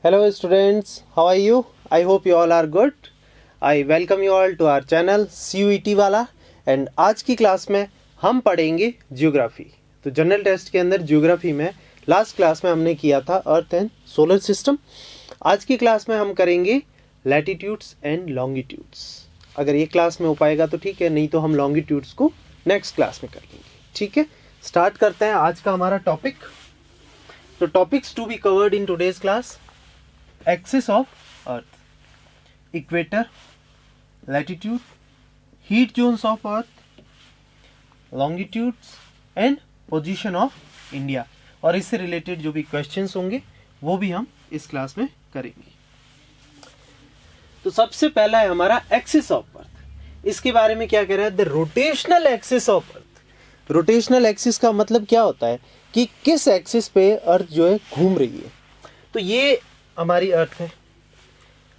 Hello students, how are you? I hope you all are good. I welcome you all to our channel CUET वाला and आज की class में हम पढ़ेंगे geography. तो general test के अंदर ज्योग्राफी में लास्ट क्लास में हमने किया था अर्थ एंड सोलर सिस्टम। आज की क्लास में हम करेंगे लैटिट्यूड्स एंड लॉन्गिट्यूड्स। अगर ये क्लास में हो पाएगा तो ठीक है, नहीं तो हम लॉन्गिट्यूड्स को नेक्स्ट क्लास में कर लेंगे। ठीक है, स्टार्ट करते हैं आज का हमारा टॉपिक। तो topics to be covered in today's class: axis of earth, equator, latitude, heat zones of earth, longitudes and position of India. और इससे रिलेटेड जो भी क्वेश्चंस होंगे वो भी हम इस क्लास में करेंगे। तो सबसे पहला है हमारा एक्सिस ऑफ अर्थ। इसके बारे में क्या कह रहा है? The rotational axis of earth. Rotational axis का मतलब क्या होता है कि किस एक्सिस पे अर्थ जो है घूम रही है। तो ये हमारी अर्थ है।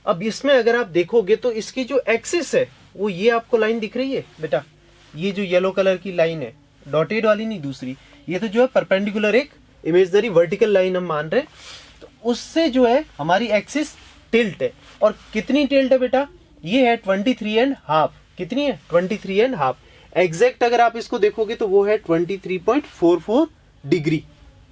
अब इसमें अगर आप देखोगे तो इसकी जो एक्सिस है वो ये आपको लाइन दिख रही है बेटा, ये जो येलो कलर की लाइन है, डॉटेड वाली नहीं, दूसरी, ये तो जो है परपेंडिकुलर एक इमेजनरी वर्टिकल लाइन हम मान रहे हैं। तो उससे जो है हमारी एक्सिस टिल्ट है। और कितनी टिल्ट है बेटा? ये है 23.5। कितनी है? 23.5। एग्जैक्ट अगर आप इसको देखोगे तो वो है 23.44 डिग्री।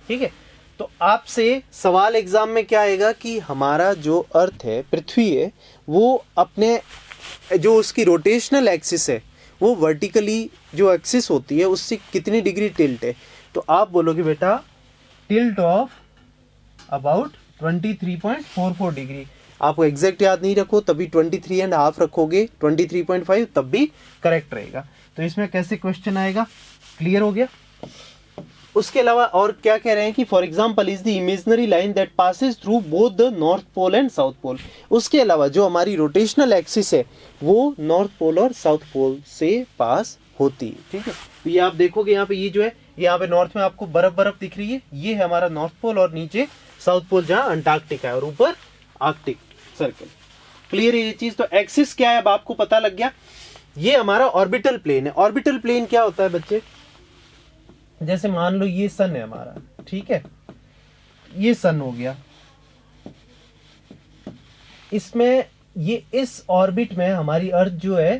ठीक है, तो आपसे सवाल एग्जाम में क्या आएगा कि हमारा जो अर्थ है, पृथ्वी है, वो अपने जो उसकी रोटेशनल एक्सिस है वो वर्टिकली जो एक्सिस होती है उससे कितनी डिग्री टिल्ट है। तो आप बोलोगे बेटा टिल्ट ऑफ अबाउट 23.44 डिग्री। आपको एग्जैक्ट याद नहीं रखो तभी 23.5 रखोगे, 23.5 तब भी करेक्ट रहेगा। तो इसमें कैसे क्वेश्चन आएगा, क्लियर हो गया। उसके अलावा और क्या कह रहे हैं कि for example is the imaginary line that passes through both the north pole and south pole. उसके अलावा जो हमारी रोटेशनल एक्सिस है वो नॉर्थ पोल और साउथ पोल से पास होती है। ठीक है, तो ये आप देखोगे यहाँ पे, ये जो है यहाँ पे नॉर्थ में आपको बर्फ बर्फ दिख रही है, ये है हमारा नॉर्थ पोल, और नीचे साउथ पोल जहाँ अंटार्कटिका है, और ऊपर आर्कटिक सर्कल। क्लियर है ये चीज? तो एक्सिस क्या है अब आपको पता लग गया। ये हमारा ऑर्बिटल प्लेन है। ऑर्बिटल प्लेन क्या होता है बच्चे? जैसे मान लो ये सन है हमारा, ठीक है, ये सन हो गया, इसमें ये इस ऑर्बिट में हमारी अर्थ जो है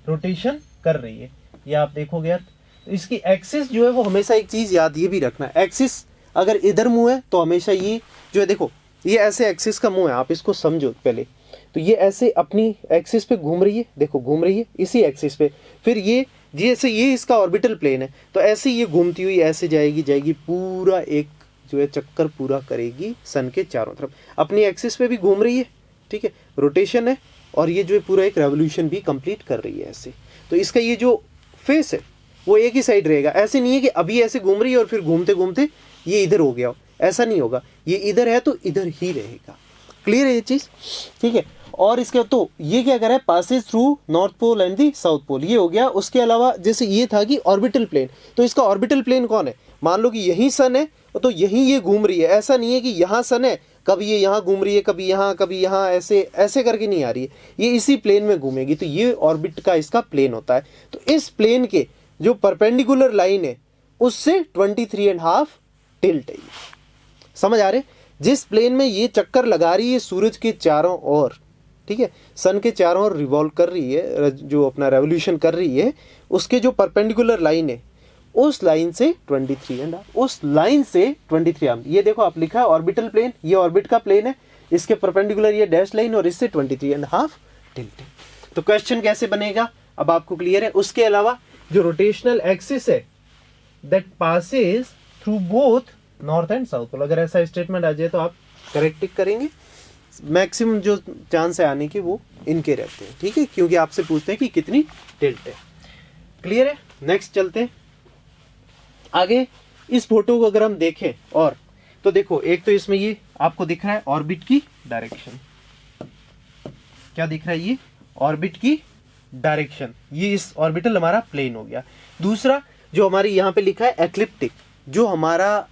रोटेशन कर रही है। ये आप देखोगे तो इसकी एक्सिस जो है वो हमेशा एक चीज याद ये भी रखना, एक्सिस अगर इधर मुंह है तो हमेशा ये जो है, देखो ये ऐसे एक्सिस का मुंह है, आप इसको समझो पहले। तो ये ऐसे अपनी एक्सिस पे घूम रही है, देखो घूम रही है इसी एक्सिस पे। फिर ये जैसे ये इसका ऑर्बिटल प्लेन है, तो ऐसे ये घूमती हुई ऐसे जाएगी पूरा एक जो है चक्कर पूरा करेगी सन के चारों तरफ, अपनी एक्सिस पे भी घूम रही है। ठीक है, रोटेशन है, और ये जो है पूरा एक रेवोल्यूशन भी कंप्लीट कर रही है ऐसे। तो इसका ये जो फेस है वो एक ही साइड रहेगा। ऐसे नहीं है कि अभी ऐसे घूम रही है और फिर घूमते घूमते ये इधर हो गया हो, ऐसा नहीं होगा। ये इधर है तो इधर ही रहेगा। क्लियर है ये चीज? ठीक है, और इसके तो ये क्या कर रहा है, passes through north pole and the south pole, ये हो गया। उसके अलावा जैसे ये था कि ऑर्बिटल प्लेन, तो इसका ऑर्बिटल प्लेन कौन है? मान लो कि यही सन है तो यही ये घूम रही है। ऐसा नहीं है कि यहाँ सन है, कभी ये यहाँ घूम रही है, कभी यहाँ, ऐसे ऐसे करके नहीं आ रही है, ये इसी प्लेन में घूमेगी। तो ये ऑर्बिट का इसका प्लेन होता है। तो इस प्लेन के जो परपेंडिकुलर लाइन है उससे 23.5 टिल्ट है। समझ आ रहे? जिस प्लेन में ये चक्कर लगा रही है सूरज के चारों ओर, ठीक है, सन के चारों ओर रिवॉल्व कर रही है, जो अपना रेवोल्यूशन कर रही है, उसके जो परपेंडिकुलर लाइन है उस लाइन से 23.5, उस लाइन से 23.5। ये देखो आप लिखा है ऑर्बिटल प्लेन, ये ऑर्बिट का प्लेन है, इसके परपेंडिकुलर ये डैश लाइन, और इससे 23.5 टिल्ट है। तो क्वेश्चन कैसे बनेगा अब आपको क्लियर है। उसके अलावा जो रोटेशनल एक्सिस है that passes through both north and south pole, अगर ऐसा स्टेटमेंट आ जाए तो आप करेक्ट टिक करेंगे। मैक्सिमम जो चांस है आने के वो इनके रहते हैं। ठीक है, क्योंकि आपसे पूछते हैं कि कितनी टिल्ट है। क्लियर है? नेक्स्ट चलते हैं आगे। इस फोटो को अगर हम देखें और तो देखो, एक तो इसमें ये आपको दिख रहा है ऑर्बिट की डायरेक्शन, क्या दिख रहा है? ये ऑर्बिट की डायरेक्शन, ये इस ऑर्बिटल हमारा प्लेन हो गया। दूसरा जो हमारी यहाँ पे लिखा है एक्लिप्टिक, जो हमारा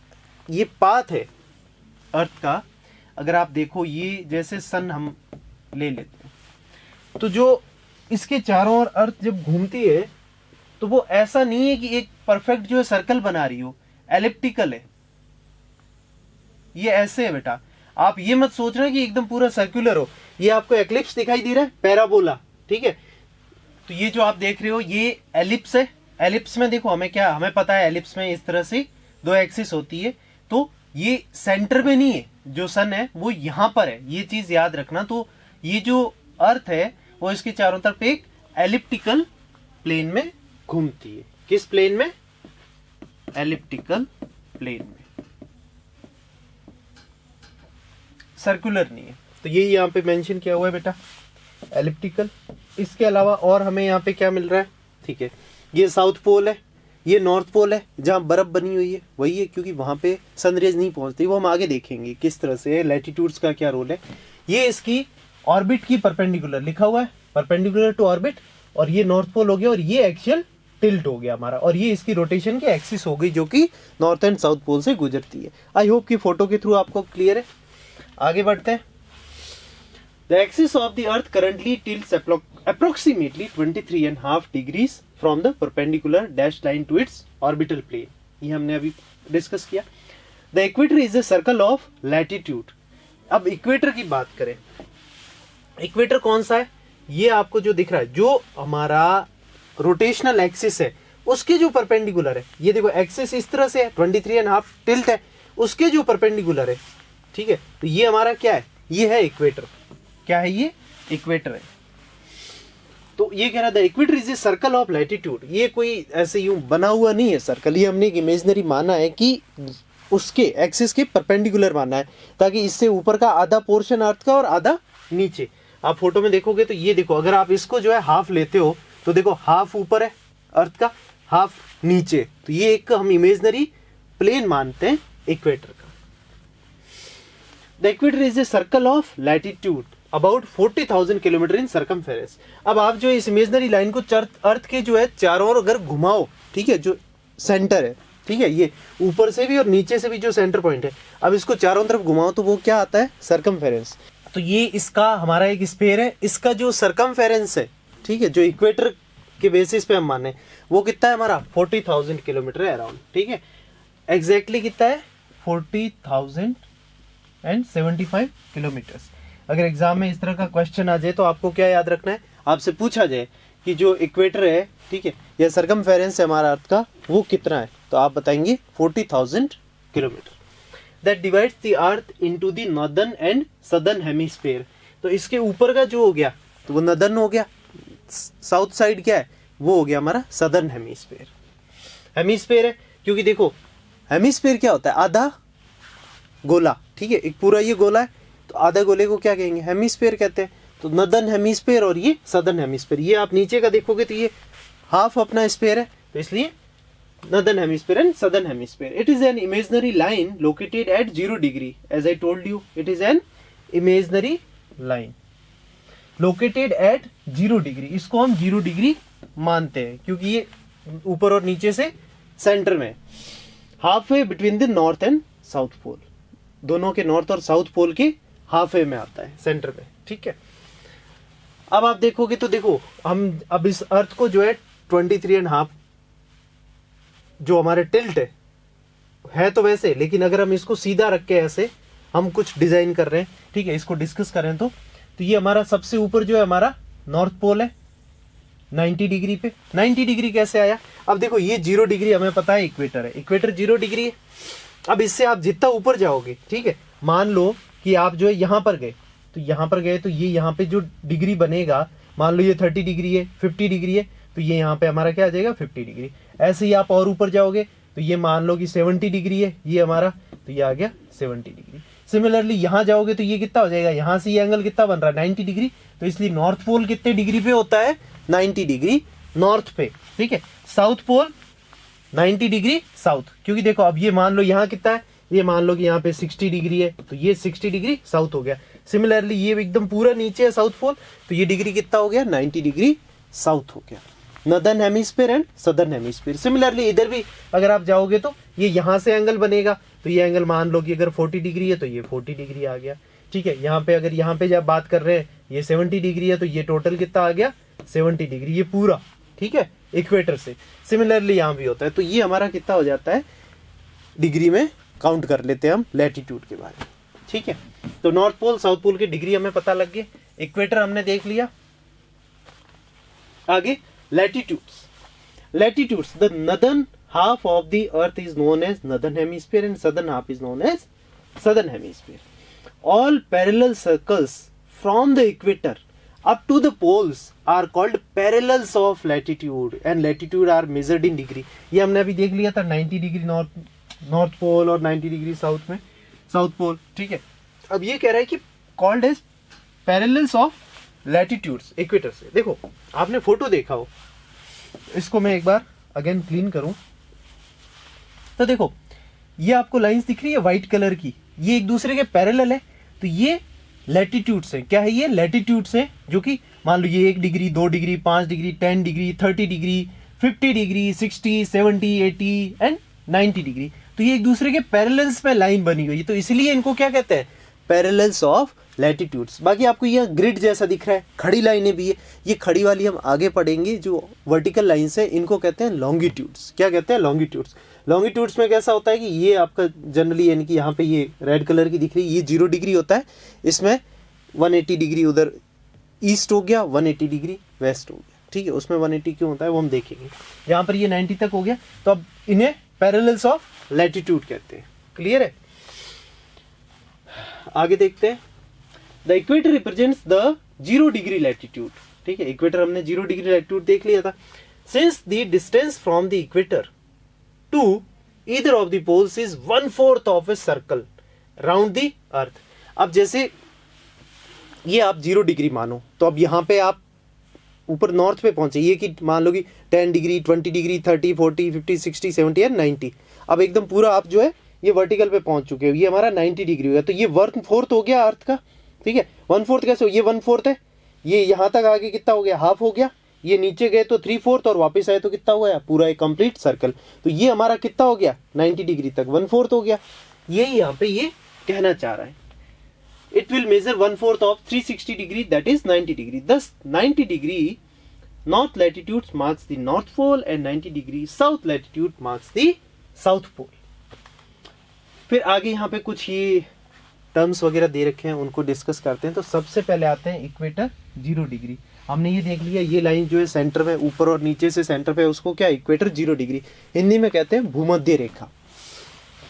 ये पाथ है अर्थ का, अगर आप देखो ये जैसे सन हम ले लेते हैं, तो जो इसके चारों ओर अर्थ जब घूमती है तो वो ऐसा नहीं है कि एक परफेक्ट जो है सर्कल बना रही हो, एलिप्टिकल है। ये ऐसे है बेटा। आप ये मत सोच रहे कि एकदम पूरा सर्कुलर हो। ये आपको एक्लिप्स दिखाई दे रहा है, पैराबोला, ठीक है। तो ये जो आप देख रहे हो ये एलिप्स है। एलिप्स में देखो हमें पता है एलिप्स में इस तरह से दो एक्सिस होती है, तो ये सेंटर में नहीं है, जो सन है वो यहाँ पर है, ये चीज याद रखना। तो ये जो अर्थ है वो इसके चारों तरफ एक एलिप्टिकल प्लेन में घूमती है। किस प्लेन में? एलिप्टिकल प्लेन में, सर्कुलर नहीं है। तो ये यहाँ पे मेंशन किया हुआ है बेटा, एलिप्टिकल। इसके अलावा और हमें यहाँ पे क्या मिल रहा है? ठीक है, ये साउथ पोल है, ये नॉर्थ पोल है, जहाँ बर्फ बनी हुई है वही है, क्योंकि वहां पे सनरेज नहीं पहुंचती। वो हम आगे देखेंगे किस तरह से लैटिट्यूड्स का क्या रोल है। ये इसकी ऑर्बिट की परपेंडिकुलर लिखा हुआ है, परपेंडिकुलर टू ऑर्बिट, और ये नॉर्थ पोल हो गया, और ये एक्सियल टिल्ट हो गया हमारा, और ये इसकी रोटेशन की एक्सिस हो गई जो कि नॉर्थ एंड साउथ पोल से गुजरती है। आई होप कि फोटो के थ्रू आपको क्लियर है। आगे बढ़ते हैं। The axis of the earth currently tilts approximately 23.5 degrees from the perpendicular dashed line to its orbital plane. ये हमने अभी डिस्कस किया। The equator is a circle of latitude. अब इक्वेटर की बात करें, इक्वेटर कौन सा है? ये आपको जो दिख रहा है, जो हमारा रोटेशनल एक्सिस है उसके जो परपेंडिकुलर है, ये देखो एक्सिस इस तरह से है, 23.5 टिल्ट है, उसके जो परपेंडिकुलर है, ठीक है। तो ये हमारा क्या है? ये है इक्वेटर। क्या है ये? इक्वेटर है। तो ये कह रहा था equator is a circle of latitude. ये कोई ऐसे यूं बना हुआ नहीं है सर्कल, ये हमने एक इमेजिनरी माना है कि उसके एक्सिस के परपेंडिकुलर माना है, ताकि इससे ऊपर का आधा पोर्शन अर्थ का और आधा नीचे। आप फोटो में देखोगे तो ये देखो, अगर आप इसको जो है हाफ लेते हो तो देखो हाफ ऊपर है अर्थ का, हाफ नीचे। तो ये एक हम इमेजिनरी प्लेन मानते हैं इक्वेटर का। The equator is a circle of latitude about 40,000 kilometre in circumference. अब आप जो इस इमेजिनरी लाइन को अर्थ के जो है चारों ओर अगर घुमाओ, ठीक है, जो सेंटर है, ठीक है, ये ऊपर से भी और नीचे से भी जो सेंटर पॉइंट है, अब इसको चारों तरफ घुमाओ तो वो क्या आता है? सर्कमफेरेंस। तो ये इसका हमारा एक स्फीयर है, इसका जो सर्कमफेरेंस है, ठीक है, जो इक्वेटर के बेसिस पे हम माने, वो कितना है हमारा? 40,000 किलोमीटर है अराउंड, ठीक है। एग्जैक्टली कितना है? 40,075 किलोमीटर्स। अगर एग्जाम में इस तरह का क्वेश्चन आ जाए तो आपको क्या याद रखना है? आपसे पूछा जाए कि जो इक्वेटर है, ठीक है, या सर्कमफेरेंस है हमारा अर्थ का, वो कितना है, तो आप बताएंगे 40,000 kilometre. That divides the earth into the northern and southern hemisphere. तो इसके ऊपर का जो हो गया तो वो नॉर्दर्न हो गया, साउथ साइड क्या है? वो हो गया हमारा सदर्न हेमिस्फीयर। हेमिस्फीयर है क्योंकि देखो हेमिस्फीयर क्या होता है? आधा गोला, ठीक है, एक पूरा ये गोला है, तो आधा गोले को क्या कहेंगे? हेमिस्फीयर कहते हैं। तो नॉर्दर्न हेमिस्फीयर और ये सदर्न हेमिस्फीयर। ये आप नीचे का देखोगे तो ये हाफ अपना स्फीयर है, तो इसलिए northern hemisphere and southern hemisphere. It is an imaginary line located at 0 degree. As I told you, it is an imaginary line located at 0 degree. इसको हम 0 डिग्री मानते हैं क्योंकि ये ऊपर और नीचे से सेंटर में, half way between the north and south pole, दोनों के नॉर्थ और साउथ पोल के हाफ वे में आता है, सेंटर में, ठीक है। अब आप देखोगे तो देखो हम अब इस अर्थ को जो है 23.5 जो हमारे टिल्ट है तो वैसे, लेकिन अगर हम इसको सीधा रख के ऐसे हम कुछ डिजाइन कर रहे हैं, ठीक है, इसको डिस्कस करें तो ये हमारा सबसे ऊपर जो है हमारा नॉर्थ पोल है 90 डिग्री पे। 90 डिग्री कैसे आया? अब देखो ये 0 डिग्री हमें पता है इक्वेटर है, इक्वेटर 0 डिग्री है। अब इससे आप जितना ऊपर जाओगे, ठीक है, मान लो कि आप जो है यहां पर गए, तो यहां पर गए तो ये यहाँ पे जो डिग्री बनेगा, मान लो ये 30 डिग्री है, 50 डिग्री है, तो ये यहाँ पे हमारा क्या आ जाएगा? 50 डिग्री। ऐसे ही आप और ऊपर जाओगे तो ये मान लो कि 70 डिग्री है ये हमारा, तो ये आ गया 70 डिग्री। सिमिलरली यहाँ जाओगे तो ये कितना हो जाएगा? यहाँ से ये एंगल कितना बन रहा है? 90 डिग्री। तो इसलिए नॉर्थ पोल कितने डिग्री पे होता है? 90 डिग्री नॉर्थ पे, ठीक है। साउथ पोल 90 डिग्री साउथ, क्योंकि देखो अब ये मान लो यहाँ कितना है, ये मान लो कि यहाँ पे 60 डिग्री है, तो ये 60 डिग्री साउथ हो गया। सिमिलरली ये एकदम पूरा नीचे है साउथ पोल, तो ये डिग्री कितना हो गया? 90 डिग्री साउथ हो गया। Northern hemisphere and southern hemisphere. Similarly इधर भी अगर आप जाओगे तो ये यहाँ से एंगल बनेगा, तो ये एंगल मान लो कि अगर 40 डिग्री है तो ये 40 डिग्री आ गया, ठीक है। यहाँ पे अगर यहाँ पे जब बात कर रहे हैं ये 70 डिग्री है, तो ये टोटल कितना आ गया? 70 डिग्री, ये पूरा, ठीक है, इक्वेटर से। सिमिलरली यहाँ भी होता है, तो ये हमारा कितना हो जाता है? डिग्री में काउंट कर लेते हैं हम लैटिट्यूड के बारे में, ठीक है। तो नॉर्थ पोल साउथ पोल की डिग्री हमें पता लग गई, इक्वेटर हमने देख लिया। आगे latitudes, latitudes the northern half of the earth is known as northern hemisphere and southern half is known as southern hemisphere. All parallel circles from the equator up to the poles are called parallels of latitude and latitude are measured in degree. ये हमने अभी देख लिया था 90 degree north pole और 90 degree south में south pole, ठीक है। अब ये कह रहा है कि called as parallels of latitudes equator से। देखो आपने फोटो देखा हो, इसको मैं एक बार अगेन क्लीन करूं तो देखो ये आपको लाइंस दिख रही है व्हाइट कलर की, ये एक दूसरे के पैरेलल है, तो ये लैटिट्यूड्स है। क्या है ये? लैटिट्यूड्स है, जो कि मान लो ये 1 degree 2 degree 5 degree 10 degree 30 degree 50 degree 60 70 80 and 90 degree, तो ये एक दूसरे के पैरेलल्स में लाइन बनी हुई है, तो इसलिए इनको क्या कहते हैं? Parallels of latitudes. बाकी आपको ये ग्रिड जैसा दिख रहा है, खड़ी लाइनें भी है, ये खड़ी वाली हम आगे पढ़ेंगे। जो वर्टिकल लाइंस है इनको कहते हैं लॉन्गिट्यूड्स। क्या कहते हैं? लॉन्गिट्यूड्स। लॉन्गिट्यूड्स में कैसा होता है कि ये आपका जनरली यानी कि यहाँ पे ये रेड कलर की दिख रही है, ये 0 डिग्री होता है, इसमें 180 डिग्री उधर ईस्ट हो गया, 180 डिग्री वेस्ट हो गया, ठीक है। उसमें 180 क्यों होता है वो हम देखेंगे। यहाँ पर ये 90 तक हो गया, तो अब इन्हें पैरेलल्स ऑफ लैटिट्यूड कहते हैं। क्लियर है? आगे देखते हैं। The equator represents the 0 degree latitude, ठीक है। इक्वेटर हमने 0 डिग्री लैटिट्यूड देख लिया था। Since the distance from the equator to either of the poles is 1/4 of a circle round the earth. अब जैसे ये आप 0 डिग्री मानो, तो अब यहाँ पे आप ऊपर नॉर्थ पे पहुंचे, ये कि मान लो कि 10 डिग्री 20 डिग्री 30 40 50 60 70 एंड 90। अब एकदम पूरा आप जो है ये वर्टिकल पे पहुंच चुके हो, ये हमारा 90 डिग्री हो गया, तो ये 1/4 हो गया अर्थ का, ठीक है। 1/4 कैसे हो? ये 1/4 है, ये यहाँ तक आगे कितना हो गया? हाफ हो गया, ये नीचे गए तो 3/4 और वापस आए तो कितना हुआ? पूरा एक कंप्लीट सर्कल। तो ये हमारा कितना हो गया? 90 डिग्री तक 1/4 हो गया। यही यहाँ पे ये कहना चाह रहा है। It will measure 1/4 of 360 degree, that is 90 degree. Thus 90 degree north latitude marks the north pole and 90 degree south latitude marks the south pole. फिर आगे यहाँ पे कुछ ये टर्म्स वगैरह दे रखे हैं, उनको डिस्कस करते हैं। तो सबसे पहले आते हैं इक्वेटर 0 डिग्री। हमने ये देख लिया, ये लाइन जो है सेंटर में ऊपर और नीचे से सेंटर पे, उसको क्या? इक्वेटर 0 डिग्री, हिंदी में कहते हैं भूमध्य रेखा।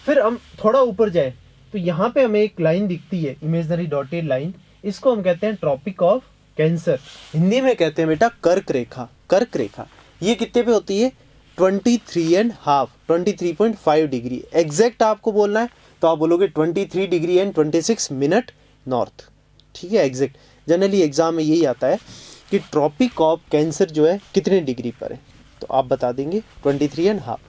फिर हम थोड़ा ऊपर जाए तो यहाँ पे हमें एक लाइन दिखती है, इमेजिनरी डॉटेड लाइन, इसको हम कहते हैं ट्रॉपिक ऑफ कैंसर, हिंदी में कहते हैं बेटा कर्क रेखा। कर्क रेखा ये कितने पे होती है? 23.5 डिग्री। एग्जैक्ट आपको बोलना है तो आप बोलोगे 23 डिग्री एंड 26 मिनट नॉर्थ, ठीक है। एग्जैक्ट जनरली एग्जाम में यही आता है कि ट्रॉपिक ऑफ कैंसर जो है कितने डिग्री पर है, तो आप बता देंगे 23.5।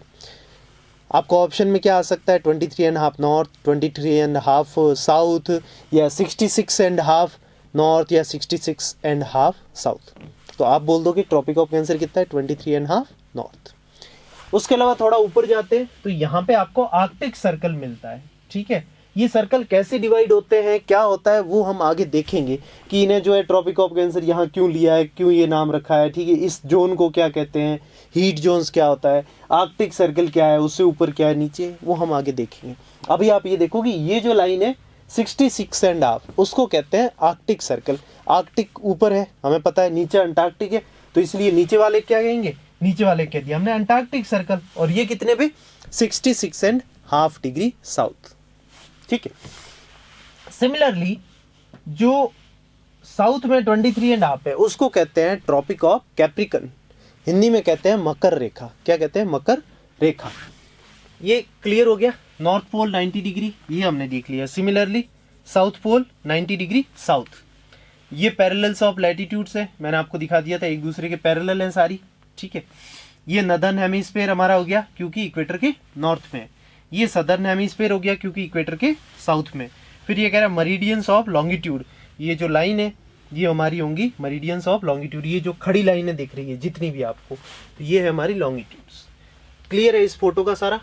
आपको ऑप्शन में क्या आ सकता है? 23.5 नॉर्थ, 23.5 साउथ, या 66.5 नॉर्थ, या 66.5 साउथ। तो आप बोल दो कि ट्रॉपिक ऑफ कैंसर कितना है? 23.5 नॉर्थ। उसके अलावा थोड़ा ऊपर जाते हैं तो यहाँ पे आपको आर्कटिक सर्कल मिलता है, ठीक है। ये सर्कल कैसे डिवाइड होते हैं, क्या होता है, वो हम आगे देखेंगे कि इन्हें जो है ट्रॉपिक ऑफ कैंसर यहाँ क्यों लिया है, क्यों ये नाम रखा है, ठीक है। इस जोन को क्या कहते हैं, हीट जोन्स क्या होता है, आर्कटिक सर्कल क्या है, उससे ऊपर क्या है, नीचे, वो हम आगे देखेंगे। अभी आप ये देखो कि ये जो लाइन है 66.5, उसको कहते हैं आर्कटिक सर्कल। आर्कटिक ऊपर है, हमें पता है, नीचे अंटार्कटिक है, तो इसलिए नीचे वाले क्या कहेंगे? नीचे वाले कह दिया हमने अंटार्कटिक सर्कल। और ये कितने पे? 66.5 डिग्री साउथ, ठीक है। सिमिलरली जो साउथ में 23.5 है उसको कहते हैं ट्रॉपिक ऑफ कैप्रिकन, हिंदी में कहते हैं मकर रेखा। क्या कहते हैं? मकर रेखा। ये क्लियर हो गया। नॉर्थ पोल 90 डिग्री, ये हमने देख लिया। Similarly south pole 90 degree south. ये पैरेलल्स ऑफ लैटिट्यूड्स है, मैंने आपको दिखा दिया था, एक दूसरे के पैरेलल हैं सारी, ठीक है। ये नदर्न हेमिस्फीयर हमारा हो गया क्योंकि इक्वेटर के नॉर्थ में। ये सदर्न हेमिस्फीयर हो गया क्योंकि इक्वेटर के साउथ में। फिर ये कह रहा है मरीडियंस ऑफ लॉन्गिट्यूड, ये जो लाइन है ये हमारी होंगी मरीडियंस ऑफ लॉन्गिट्यूड। ये जो खड़ी लाइनें दिख रही है जितनी भी आपको, तो ये है हमारी लॉन्गिट्यूड्स। क्लियर है इस फोटो का सारा।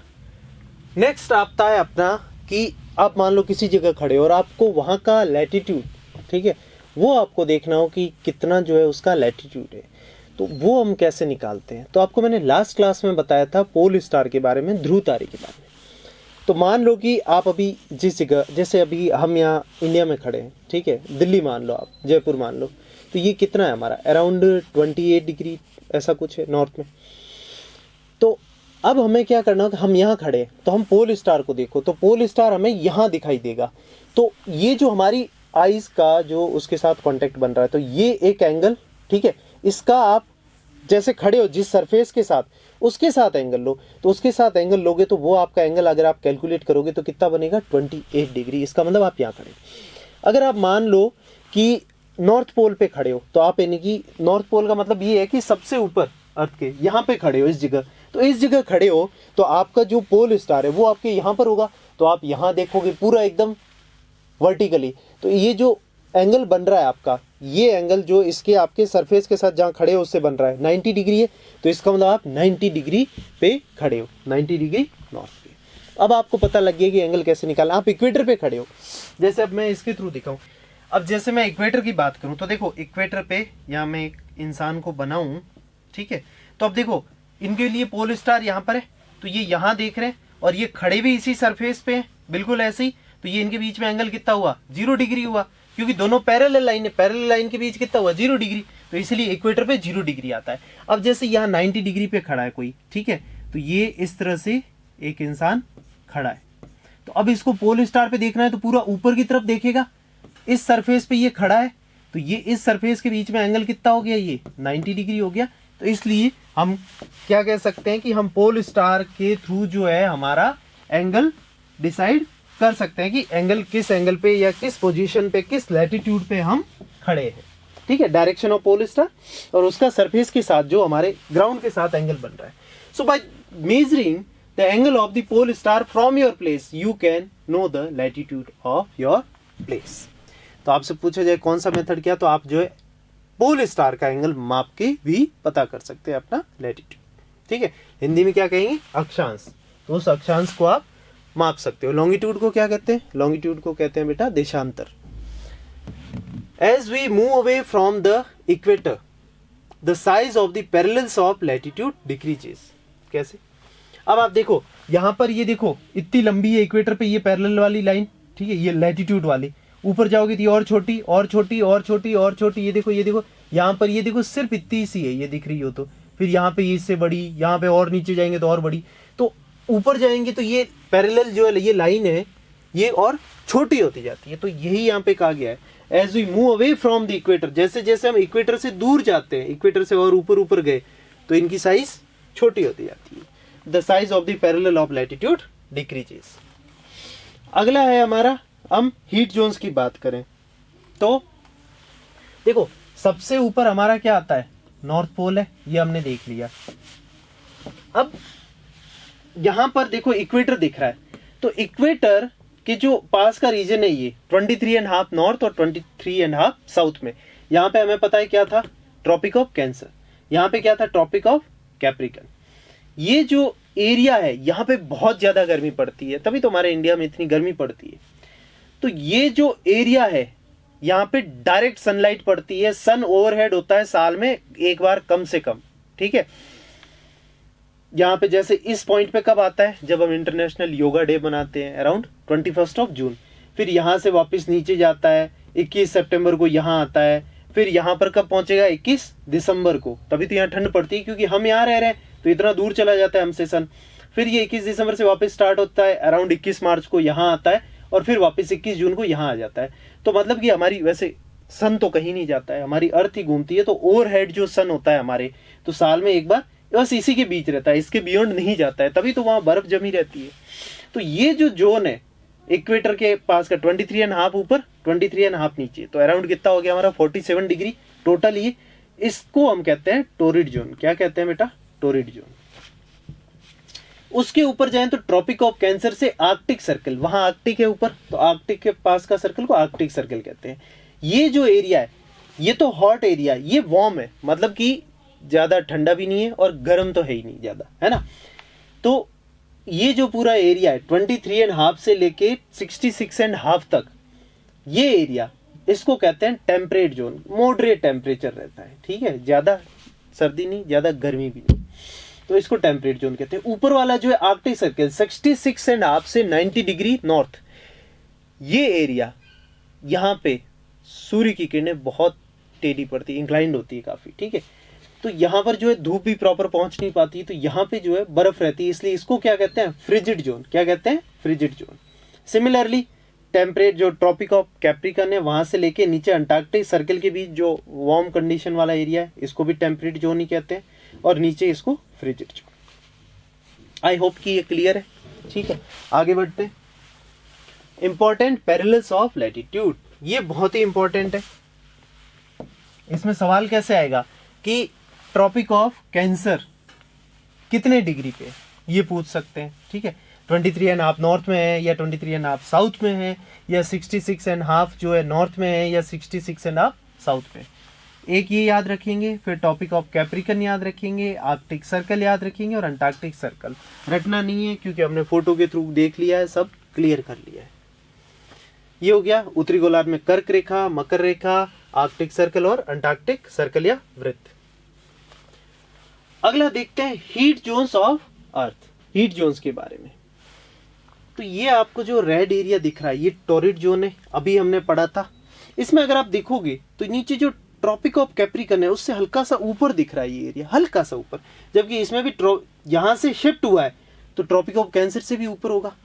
नेक्स्ट आता है अपना कि आप मान लो किसी जगह खड़े हो और आपको वहाँ का लैटिट्यूड, ठीक है, वो आपको देखना हो कि कितना जो है उसका लैटिट्यूड है, तो वो हम कैसे निकालते हैं। तो आपको मैंने लास्ट क्लास में बताया था पोल स्टार के बारे में, ध्रुव तारे के बारे में। तो मान लो कि आप अभी जिस जगह, जैसे अभी हम यहाँ इंडिया में खड़े हैं, ठीक है, दिल्ली मान लो, आप जयपुर मान लो, तो ये कितना है हमारा, अराउंड 28 डिग्री ऐसा कुछ है नॉर्थ में। तो अब हमें क्या करना है, हम यहाँ खड़े हैं तो हम पोल स्टार को देखो, तो पोल स्टार हमें यहाँ दिखाई देगा। तो ये जो हमारी आइज का जो उसके साथ कांटेक्ट बन रहा है, तो ये एक एंगल, ठीक है, इसका आप जैसे खड़े हो जिस सरफेस के साथ, उसके साथ एंगल लो, तो उसके साथ एंगल लोगे तो वो आपका एंगल अगर आप कैलकुलेट करोगे तो कितना बनेगा, 28 डिग्री। इसका मतलब आप यहाँ खड़े। अगर आप मान लो कि नॉर्थ पोल पे खड़े हो, तो आप यानी कि नॉर्थ पोल का मतलब ये है कि सबसे ऊपर अर्थ के यहाँ पे खड़े हो इस जगह, तो इस जगह खड़े हो तो आपका जो पोल स्टार है वो आपके यहाँ पर होगा, तो आप यहाँ देखोगे पूरा एकदम वर्टिकली। तो ये जो एंगल बन रहा है आपका, ये एंगल जो इसके आपके सरफेस के साथ जहाँ खड़े हो उससे बन रहा है 90 डिग्री है, तो इसका मतलब आप 90 डिग्री पे खड़े हो, 90 डिग्री नॉर्थ पे। अब आपको पता लग गया कि एंगल कैसे निकालना। आप इक्वेटर पे खड़े हो, जैसे अब मैं इसके थ्रू दिखाऊं, अब जैसे मैं इक्वेटर की बात करूं तो देखो इक्वेटर पे यहाँ मैं एक इंसान को बनाऊं, ठीक है, तो अब देखो इनके लिए पोल स्टार यहाँ पर है, तो ये यहाँ देख रहे हैं और ये खड़े भी इसी सरफेस पे है बिल्कुल ऐसे ही, तो ये इनके बीच में एंगल कितना हुआ, 0 डिग्री हुआ, क्योंकि दोनों पैरेलल लाइन है, पैरेलल लाइन के बीच कितना हुआ, 0 डिग्री, तो इसलिए इक्वेटर पे 0 डिग्री आता है। अब जैसे यहाँ 90 डिग्री पे खड़ा है कोई, ठीक है, तो ये इस तरह से एक इंसान खड़ा है, तो अब इसको पोल स्टार पे देखना है तो पूरा ऊपर की तरफ देखेगा, इस सरफेस पे ये खड़ा है, तो ये इस सरफेस के बीच में एंगल कितना हो गया, ये 90 डिग्री हो गया। तो इसलिए हम क्या कह सकते हैं कि हम पोल स्टार के थ्रू जो है हमारा एंगल डिसाइड कर सकते हैं कि एंगल किस एंगल पे या किस पोजीशन पे, किस लैटिट्यूड पे हम खड़े हैं, ठीक है, डायरेक्शन ऑफ पोल स्टार और उसका सरफेस के साथ जो हमारे ग्राउंड के साथ एंगल बन रहा है। So by measuring the angle of the pole star from your place you can know the latitude of your place. तो आपसे पूछा जाए कौन सा मेथड क्या, तो आप जो है पोल स्टार का एंगल माप के भी पता कर सकते हैं अपना लैटिट्यूड, ठीक है। हिंदी में क्या कहेंगे, अक्षांश, तो उस अक्षांश को आप माप सकते हो। लॉन्गिट्यूड को क्या कहते हैं, लॉन्गिट्यूड को कहते हैं बेटा देशांतर। As we move away from the equator the size of the parallels of latitude decreases. कैसे, अब आप देखो यहां पर ये देखो इतनी लंबी है इक्वेटर पे ये पैरेलल वाली लाइन, ठीक है, ये लैटिट्यूड वाली, ऊपर जाओगे तो ये और छोटी और छोटी और छोटी और छोटी, ये देखो यहाँ पर ये देखो सिर्फ इतनी सी है, ये दिख रही हो तो, फिर यहाँ पे ये इससे बड़ी, यहाँ पे और नीचे जाएंगे तो और बड़ी, तो ऊपर जाएंगे तो ये पैरेलल जो है ये लाइन है ये और छोटी होती जाती है। तो यही यहाँ पे कहा गया है, as we move away from the equator, जैसे जैसे हम इक्वेटर से दूर जाते हैं, इक्वेटर से और ऊपर ऊपर गए तो इनकी साइज छोटी होती जाती है। The size of the parallel of latitude decreases. अगला है हमारा, हम हीट जोन्स की बात करें तो देखो सबसे ऊपर हमारा क्या आता है, नॉर्थ पोल है, ये हमने देख लिया। अब यहां पर देखो इक्वेटर दिख रहा है, तो इक्वेटर के जो पास का रीजन है ये 23.5 नॉर्थ और 23.5 साउथ में, यहां पे हमें पता है क्या था, ट्रॉपिक ऑफ कैंसर, यहां पे क्या था, ट्रॉपिक ऑफ कैप्रिकन। ये जो एरिया है यहाँ पे बहुत ज्यादा गर्मी पड़ती है, तभी तो हमारे इंडिया में इतनी गर्मी पड़ती है। तो ये जो एरिया है यहाँ पे डायरेक्ट सनलाइट पड़ती है, सन ओवरहेड होता है साल में एक बार कम से कम, ठीक है। यहाँ पे जैसे इस पॉइंट पे कब आता है, जब हम इंटरनेशनल योगा डे मनाते हैं अराउंड 21 जून, फिर यहाँ से वापस नीचे जाता है 21 सितंबर को यहाँ आता है, फिर यहाँ पर कब पहुंचेगा 21 दिसंबर को, तभी तो यहाँ ठंड पड़ती है क्योंकि हम यहाँ रह रहे हैं तो इतना दूर चला जाता है हमसे सन। फिर ये 21 दिसंबर से वापस स्टार्ट होता है, अराउंड 21 मार्च को यहाँ आता है और फिर वापस 21 जून को यहाँ आ जाता है। तो मतलब कि हमारी वैसे सन तो कहीं नहीं जाता है, हमारी अर्थ ही घूमती है, तो ओवरहेड जो सन होता है हमारे, तो साल में एक बार बस इसी के बीच रहता है, इसके बियॉन्ड नहीं जाता है, तभी तो वहां बर्फ जमी रहती है। तो ये जो जोन है इक्वेटर के पास का 23.5 ऊपर 23.5 नीचे, तो अराउंड कितना हो गया हमारा 47 डिग्री टोटल, ये इसको हम कहते हैं टोरिड जोन। क्या कहते हैं बेटा, टोरिड जोन। उसके ऊपर जाएं तो ट्रॉपिक ऑफ कैंसर से आर्कटिक सर्कल, वहां आर्कटिक है ऊपर, तो आर्कटिक के पास का सर्कल को आर्कटिक सर्कल कहते हैं। ये जो एरिया है ये तो हॉट एरिया, ये वार्म है, मतलब कि ज्यादा ठंडा भी नहीं है और गर्म तो है ही नहीं ज्यादा, है ना। तो ये जो पूरा एरिया है 23.5 से लेके 66.5 तक, ये एरिया इसको कहते हैं टेम्परेट जोन। मॉडरेट टेम्परेचर रहता है, ठीक है, ज्यादा सर्दी नहीं ज्यादा गर्मी भी नहीं। तो इसको टेम्परेट जोन कहते हैं। ऊपर वाला जो है आर्कटिक सर्कल 66.5 से 90 डिग्री नॉर्थ, ये एरिया यहाँ पे सूर्य की किरणें बहुत टेढ़ी पड़ती है, इंक्लाइंड होती है काफी, ठीक है। तो यहाँ पर जो है धूप भी प्रॉपर पहुंच नहीं पाती, तो यहाँ पे जो है बर्फ रहती है, इसलिए इसको क्या कहते हैं, फ्रिजिड जोन। क्या कहते हैं, फ्रिजिड जोन। सिमिलरली टेम्परेट जो ट्रॉपिक ऑफ कैप्रिकॉर्न है, वहां से लेके नीचे अंटार्कटिक सर्कल के बीच जो वार्म कंडीशन वाला एरिया है, इसको भी टेम्परेट जोन ही कहते हैं, और नीचे इसको फ्रिजिड जोन। आई होप कि ये क्लियर है, ठीक है। आगे बढ़ते हैं। इंपॉर्टेंट पैरेलल्स ऑफ लैटिट्यूड, ये बहुत ही इंपॉर्टेंट है। इसमें सवाल कैसे आएगा कि ट्रॉपिक ऑफ कैंसर कितने डिग्री पे, ये पूछ सकते हैं, ठीक है। 23.5 नॉर्थ में है, या 23.5 साउथ में है, या 66.5 जो है नॉर्थ में है, या 66.5 साउथ में। एक ये याद रखेंगे, फिर टॉपिक ऑफ कैप्रिकॉर्न याद रखेंगे, आर्कटिक सर्कल याद रखेंगे, और अंटार्कटिक सर्कल रटना नहीं है क्योंकि हमने फोटो के थ्रू देख लिया है, सब क्लियर कर लिया है। ये हो गया उत्तरी गोलार्ध में कर्क रेखा, मकर रेखा, आर्कटिक सर्कल और अंटार्कटिक सर्कल या वृत्त। अगला देखते हैं heat zones of earth, heat zones के बारे में। तो ये आपको जो रेड एरिया दिख रहा है, ये टॉरिड जोन है, अभी हमने पढ़ा था। इसमें अगर आप देखोगे तो नीचे जो ट्रॉपिक ऑफ कैप्रिकॉर्न है उससे हल्का सा ऊपर दिख रहा है ये एरिया, हल्का सा ऊपर, जबकि इसमें भी यहां से शिफ्ट हुआ है तो ट्रॉपिक ऑफ कैंसर से भी ऊपर होगा।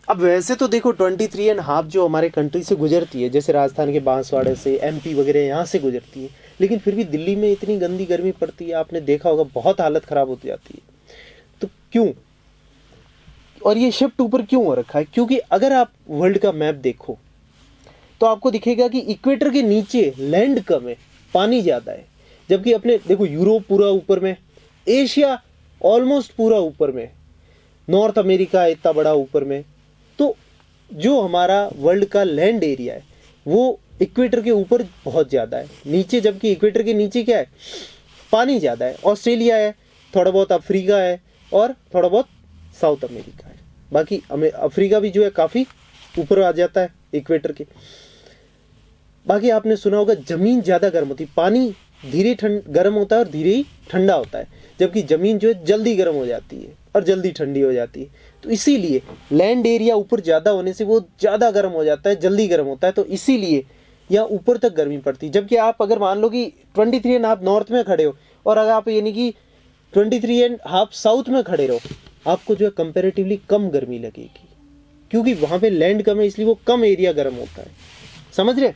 अब वैसे तो देखो 23.5 जो हमारे कंट्री से गुजरती है, जैसे राजस्थान के बांसवाड़े से, एमपी वगैरह यहाँ से गुजरती है, लेकिन फिर भी दिल्ली में इतनी गंदी गर्मी पड़ती है, आपने देखा होगा, बहुत हालत खराब हो जाती है। तो क्यों, और ये शिफ्ट ऊपर क्यों हो रखा है? क्योंकि अगर आप वर्ल्ड का मैप देखो तो आपको दिखेगा कि इक्वेटर के नीचे लैंड कम है, पानी ज्यादा है, जबकि अपने देखो यूरोप पूरा ऊपर में, एशिया ऑलमोस्ट पूरा ऊपर में, नॉर्थ अमेरिका इतना बड़ा ऊपर में। तो जो हमारा वर्ल्ड का लैंड एरिया है वो इक्वेटर के ऊपर बहुत ज़्यादा है, नीचे जबकि इक्वेटर के नीचे क्या है, पानी ज़्यादा है। ऑस्ट्रेलिया है, थोड़ा बहुत अफ्रीका है, और थोड़ा बहुत साउथ अमेरिका है। बाकी अफ्रीका भी जो है काफ़ी ऊपर आ जाता है इक्वेटर के। बाकी आपने सुना होगा ज़मीन ज़्यादा गर्म होती है, पानी धीरे गर्म होता है और धीरे ही ठंडा होता है, जबकि ज़मीन जो है जल्दी गर्म हो जाती है और जल्दी ठंडी हो जाती है। तो इसीलिए लैंड एरिया ऊपर ज़्यादा होने से वो ज़्यादा गर्म हो जाता है, जल्दी गर्म होता है, तो इसीलिए या ऊपर तक गर्मी पड़ती है। जबकि आप अगर मान लो कि 23.5 नॉर्थ में खड़े हो और अगर आप यानी कि 23.5 साउथ में खड़े रहो, आपको जो है कंपेरेटिवली कम गर्मी लगेगी, क्योंकि वहाँ पे लैंड कम है, इसलिए वो कम एरिया गर्म होता है। समझ रहे?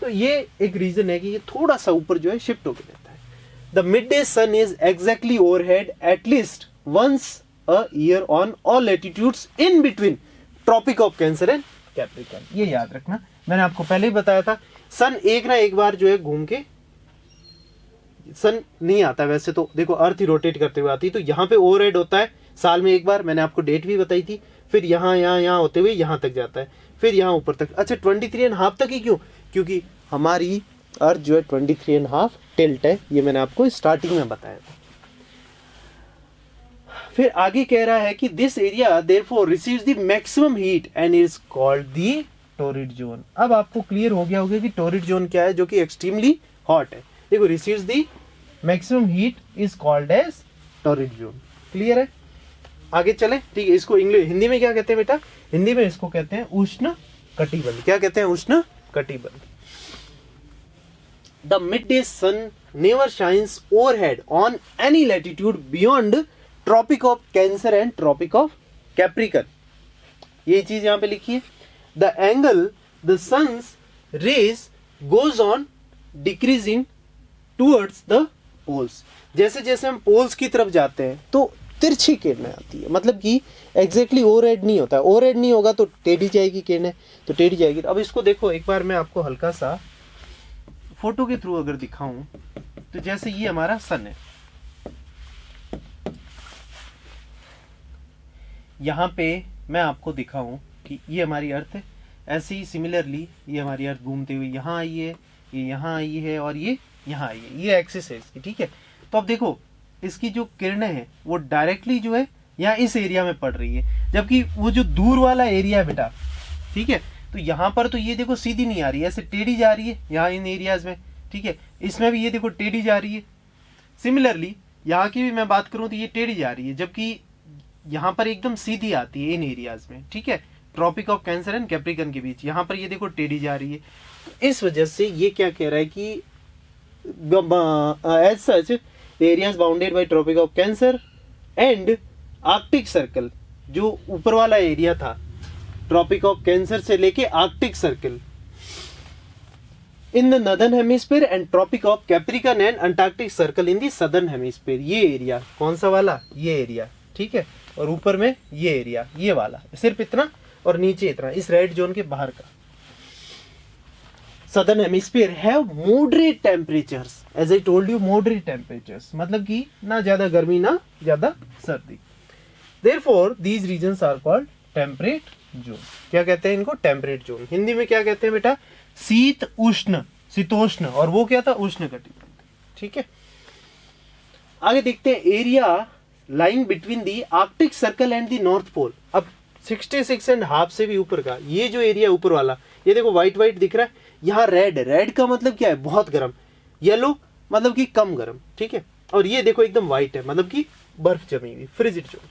तो ये एक रीज़न है कि ये थोड़ा सा ऊपर जो है शिफ्ट होकर रहता है। The mid day sun is exactly overhead at least once a year on all latitudes in between tropic of Cancer and Capricorn. ये याद रखना, मैंने आपको पहले ही बताया था, सन एक ना एक बार जो है घूम के, सन नहीं आता वैसे तो, देखो अर्थ ही रोटेट करते हुए आती है, तो यहाँ पे ओवरहेड होता है साल में एक बार, मैंने आपको डेट भी बताई थी, फिर यहाँ होते हुए यहाँ तक जाता है, फिर यहाँ ऊपर तक। अच्छा 23.5 तक ही क्यों? क्योंकि हमारी अर्थ जो है 23.5 टिल्ट है, ये मैंने आपको स्टार्टिंग में बताया था। फिर आगे कह रहा है कि this area therefore receives the maximum heat and is called the torrid zone. अब आपको क्लियर हो गया होगा कि टॉरिड जोन क्या है, जो कि एक्सट्रीमली हॉट है। देखो receives the maximum heat is called as torrid zone. Clear है? आगे चले, ठीक है। इसको इंग्लिश हिंदी में क्या कहते हैं बेटा? हिंदी में इसको कहते हैं उष्ण कटिबंध। क्या कहते हैं? उष्ण कटिबंध। The mid day sun never shines overhead on any latitude beyond tropic of Cancer and tropic of Capricorn. ये चीज यहां पे लिखी है। The angle the sun's rays goes on decreasing towards the poles. जैसे जैसे हम पोल्स की तरफ जाते हैं तो तिरछी किरणें आती है, मतलब कि एग्जैक्टली ओवरहेड नहीं होता है। ओवरहेड नहीं होगा तो टेढ़ी जाएगी किरणें, तो टेढ़ी जाएगी। अब इसको देखो एक बार मैं आपको हल्का सा फोटो के थ्रू अगर दिखाऊं तो जैसे ये हमारा सन है, यहाँ पे मैं आपको दिखाऊं कि ये हमारी अर्थ है, ऐसे ही सिमिलरली ये हमारी अर्थ घूमते हुए यहाँ आई है, ये यहाँ आई है और ये यहाँ आई है, ये एक्सिस है इसकी, ठीक है। तो अब देखो इसकी जो किरणें हैं वो डायरेक्टली जो है यहाँ इस एरिया में पड़ रही है, जबकि वो जो दूर वाला एरिया है बेटा, ठीक है, तो यहाँ पर तो ये देखो सीधी नहीं आ रही है, ऐसे टेढ़ी जा रही है यहाँ इन एरियाज में, ठीक है। इसमें भी ये देखो टेढ़ी जा रही है। सिमिलरली यहाँ की भी मैं बात करूँ तो ये टेढ़ी जा रही है, जबकि यहाँ पर एकदम सीधी आती है इन एरियाज में, ठीक है, tropic of Cancer and Capricorn के बीच। यहाँ पर ये देखो टेढ़ी जा रही है। तो इस वजह से ये क्या कह रहा है कि as such areas bounded by tropic of Cancer and Arctic circle, जो ऊपर वाला एरिया था ट्रॉपिक ऑफ कैंसर से लेके Arctic circle in the northern hemisphere and tropic of Capricorn and Antarctic circle in the southern hemisphere. ये area कौन सा वाला, ये एरिया, ठीक है, और ऊपर में ये एरिया, ये वाला सिर्फ इतना, और नीचे इतना, इस रेड जोन के बाहर का। Southern hemisphere have moderate temperatures, as I told you moderate temperatures, मतलब कि ना ज्यादा गर्मी ना ज्यादा सर्दी। Therefore these regions are called temperate zone. क्या कहते हैं इनको, टेम्परेट जोन। हिंदी में क्या कहते हैं बेटा, शीत उष्ण, शीतोष्ण, और वो क्या था, उष्ण कटिबंध, ठीक है। आगे देखते हैं area lying between the Arctic circle and the north pole. अब 66.5 से भी ऊपर का ये जो एरिया ऊपर वाला, ये देखो व्हाइट व्हाइट दिख रहा है, यहाँ रेड, रेड का मतलब क्या है, बहुत गर्म, येलो मतलब कि कम गर्म, ठीक है, और ये देखो एकदम व्हाइट है, मतलब कि बर्फ जमी हुई, frigid zone.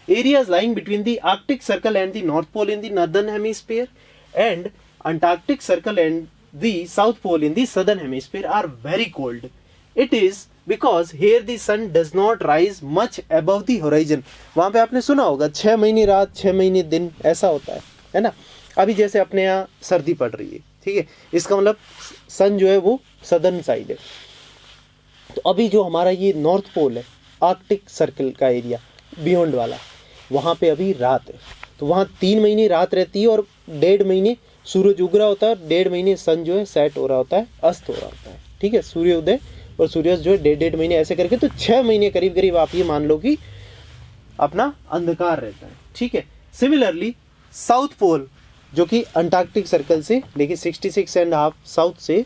Areas lying between the Arctic circle and the north pole in the northern hemisphere and Antarctic circle and the south pole in the southern hemisphere are very cold. It is because here the sun does not rise much above the horizon। वहां पे आपने सुना होगा 6 महीने रात 6 महीने दिन, ऐसा होता है ना। अभी जैसे अपने यहाँ सर्दी पड़ रही है, ठीक है, इसका मतलब सन जो है वो सदर्न साइड है। तो अभी जो हमारा ये नॉर्थ पोल है, आर्कटिक सर्कल का एरिया बियॉन्ड वाला, वहाँ पे अभी रात है, तो वहाँ 3 महीने रात रहती है और 1.5 महीने सूरज उग रहा होता है, 1.5 महीने सन जो है सेट हो रहा होता है, अस्त हो रहा होता है, ठीक है, सूर्योदय और सूर्यास्त जो है 1.5 महीने ऐसे करके, तो 6 महीने करीब करीब आप ये मान लो कि अपना अंधकार रहता है, ठीक है। सिमिलरली साउथ पोल जो कि अंटार्कटिक सर्कल से लेके 66.5 साउथ से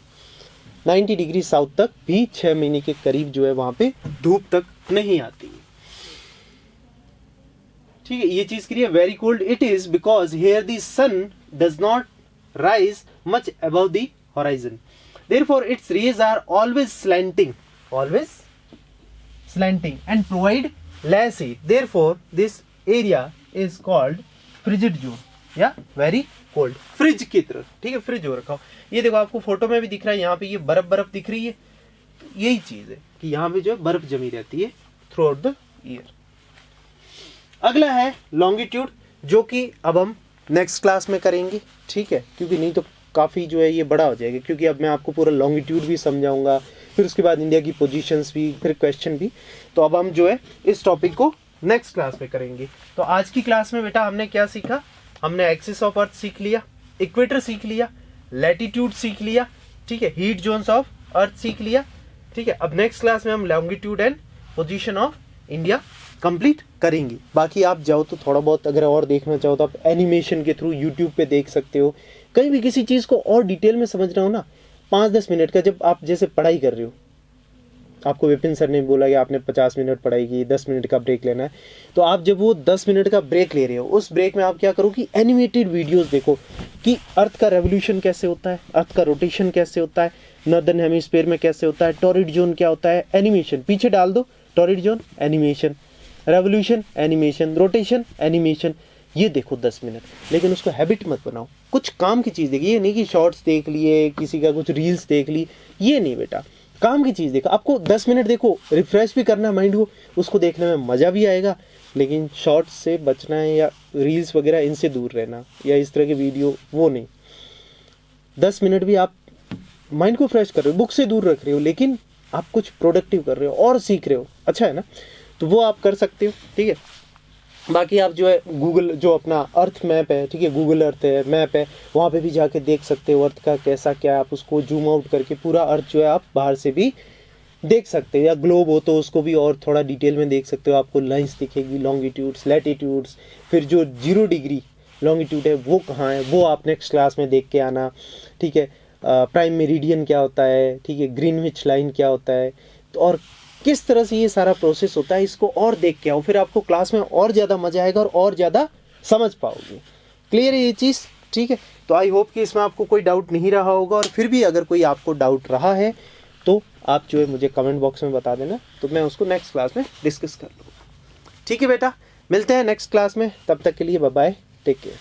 90 डिग्री साउथ तक भी 6 महीने के करीब जो है वहां पे धूप तक नहीं आती है, ठीक है। ये चीज clear, very cold it is because here the sun does not rise much above the horizon. Therefore, its rays are always slanting and provide less heat. Therefore, this area is called frigid zone या very cold, fridge की तरह, ठीक है, fridge हो रखा हो। ये देखो आपको फोटो में भी दिख रहा है, यहाँ पे ये बर्फ दिख रही है, तो यही चीज है कि यहाँ पे जो है बर्फ जमी रहती है थ्रू आउट द ईयर। अगला है लॉन्गिट्यूड, जो कि अब हम नेक्स्ट क्लास में करेंगे, ठीक है, क्योंकि नहीं तो काफ़ी जो है ये बड़ा हो जाएगा, क्योंकि अब मैं आपको पूरा लॉन्गिट्यूड भी समझाऊंगा, फिर उसके बाद इंडिया की पोजीशंस भी, फिर क्वेश्चन भी। तो अब हम जो है इस टॉपिक को नेक्स्ट क्लास में करेंगे। तो आज की क्लास में बेटा हमने क्या सीखा, हमने एक्सिस ऑफ अर्थ सीख लिया, इक्वेटर सीख लिया, लैटिट्यूड सीख लिया, ठीक है, हीट जोन्स ऑफ अर्थ सीख लिया, ठीक है। अब नेक्स्ट क्लास में हम longitude and position of India complete करेंगे। बाकी आप जाओ तो थोड़ा बहुत अगर और देखना चाहो तो आप एनिमेशन के थ्रू यूट्यूब पे देख सकते हो। कहीं भी किसी चीज़ को और डिटेल में समझना हो ना, 5-10 मिनट का, जब आप जैसे पढ़ाई कर रहे हो, आपको विपिन सर ने बोला कि आपने 50 मिनट पढ़ाई की, 10 मिनट का ब्रेक लेना है, तो आप जब वो 10 मिनट का ब्रेक ले रहे हो, उस ब्रेक में आप क्या करो कि एनिमेटेड वीडियोस देखो कि अर्थ का रेवोल्यूशन कैसे होता है, अर्थ का रोटेशन कैसे होता है, नॉर्दर्न हेमिस्फीयर में कैसे होता है, टॉरिड जोन क्या होता है, एनिमेशन पीछे डाल दो, torrid zone animation, revolution animation, rotation animation, ये देखो 10 मिनट। लेकिन उसको हैबिट मत बनाओ, कुछ काम की चीज़ देखिए, ये नहीं कि शॉर्ट्स देख लिए, किसी का कुछ रील्स देख ली, ये नहीं बेटा, काम की चीज़ देखो। आपको 10 मिनट देखो, रिफ्रेश भी करना माइंड को, उसको देखने में मज़ा भी आएगा, लेकिन शॉर्ट्स से बचना है या रील्स वगैरह इनसे दूर रहना, या इस तरह के वीडियो वो नहीं। 10 मिनट भी आप माइंड को फ्रेश कर रहे हो, बुक से दूर रख रहे हो, लेकिन आप कुछ प्रोडक्टिव कर रहे हो और सीख रहे हो, अच्छा है ना, तो वो आप कर सकते हो, ठीक है। बाकी आप जो है गूगल, जो अपना अर्थ मैप है, ठीक है, गूगल अर्थ है, मैप है, वहाँ पे भी जाके देख सकते हो अर्थ का कैसा क्या है, आप उसको जूम आउट करके पूरा अर्थ जो है आप बाहर से भी देख सकते हो, या ग्लोब हो तो उसको भी और थोड़ा डिटेल में देख सकते हो, आपको लाइंस दिखेगी, लॉन्गिट्यूड्स, लैटिट्यूड्स, फिर जो 0 डिग्री लॉन्गिट्यूड है वो कहाँ है, वो आप नेक्स्ट क्लास में देख के आना, ठीक है। प्राइम मेरिडियन क्या होता है, ठीक है, ग्रीनविच लाइन क्या होता है, तो और किस तरह से ये सारा प्रोसेस होता है, इसको और देख के आओ, फिर आपको क्लास में और ज़्यादा मजा आएगा और ज़्यादा समझ पाओगे। क्लियर है ये चीज़, ठीक है। तो आई होप कि इसमें आपको कोई डाउट नहीं रहा होगा, और फिर भी अगर कोई आपको डाउट रहा है तो आप जो है मुझे कमेंट बॉक्स में बता देना, तो मैं उसको नेक्स्ट क्लास में डिस्कस कर लूँगा। ठीक है बेटा, मिलते हैं नेक्स्ट क्लास में, तब तक के लिए बाय बाय, टेक केयर।